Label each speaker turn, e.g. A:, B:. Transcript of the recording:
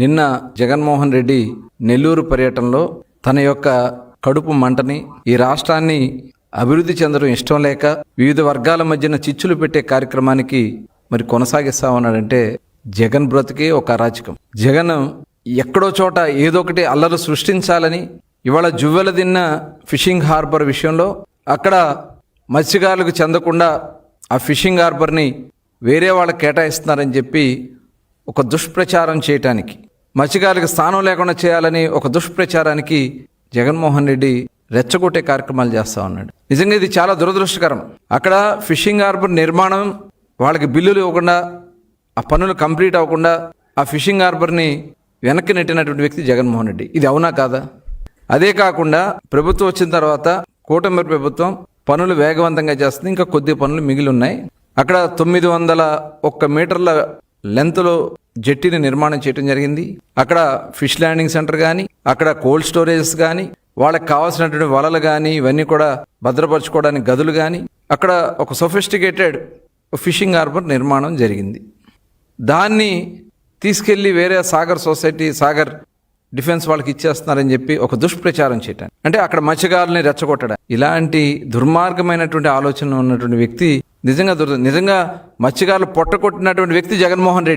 A: నిన్న జగన్మోహన్ రెడ్డి నెల్లూరు పర్యటనలో తన యొక్క కడుపు మంటని, ఈ రాష్ట్రాన్ని అభివృద్ధి చెందడం ఇష్టం లేక వివిధ వర్గాల మధ్యన చిచ్చులు పెట్టే కార్యక్రమానికి మరి కొనసాగిస్తా ఉన్నాడంటే జగన్ బ్రతికే ఒక అరాచకం. జగన్ ఎక్కడో చోట ఏదో ఒకటి అల్లరు సృష్టించాలని ఇవాళ జువ్వెల దిన్న ఫిషింగ్ హార్బర్ విషయంలో అక్కడ మత్స్యకారులకు చెందకుండా ఆ ఫిషింగ్ హార్బర్ని వేరే వాళ్ళకి కేటాయిస్తున్నారని చెప్పి ఒక దుష్ప్రచారం చేయటానికి, మత్స్యకారులకు స్థానం లేకుండా చేయాలని ఒక దుష్ప్రచారానికి జగన్మోహన్ రెడ్డి రెచ్చగొట్టే కార్యక్రమాలు చేస్తూ ఉన్నాడు. నిజంగా ఇది చాలా దురదృష్టకరం. అక్కడ ఫిషింగ్ హార్బర్ నిర్మాణం వాళ్ళకి బిల్లులు ఇవ్వకుండా, ఆ పనులు కంప్లీట్ అవ్వకుండా ఆ ఫిషింగ్ హార్బర్ని వెనక్కి నెట్టినటువంటి వ్యక్తి జగన్మోహన్ రెడ్డి. ఇది అవునా కాదా? అదే కాకుండా ప్రభుత్వం వచ్చిన తర్వాత కూటమి ప్రభుత్వం పనులు వేగవంతంగా చేస్తుంది. ఇంకా కొద్ది పనులు మిగిలి ఉన్నాయి. అక్కడ 901 మీటర్ల లెంత్లో జెట్టీని నిర్మాణం చేయడం జరిగింది. అక్కడ ఫిష్ ల్యాండింగ్ సెంటర్ కానీ, అక్కడ కోల్డ్ స్టోరేజెస్ కానీ, వాళ్ళకి కావాల్సినటువంటి వలలు కానీ, ఇవన్నీ కూడా భద్రపరచుకోవడానికి గదులు కానీ, అక్కడ ఒక సొఫిస్టికేటెడ్ ఫిషింగ్ హార్బర్ నిర్మాణం జరిగింది. దాన్ని తీసుకెళ్లి వేరే సాగర్ సొసైటీ, సాగర్ డిఫెన్స్ వాళ్ళకి ఇచ్చేస్తున్నారని చెప్పి ఒక దుష్ప్రచారం చేయటం, అంటే అక్కడ మత్స్యకారుల్ని రెచ్చగొట్టడం. ఇలాంటి దుర్మార్గమైనటువంటి ఆలోచన ఉన్నటువంటి వ్యక్తి నిజంగా మత్స్యకారులు పొట్టకొట్టినటువంటి వ్యక్తి జగన్మోహన్ రెడ్డి.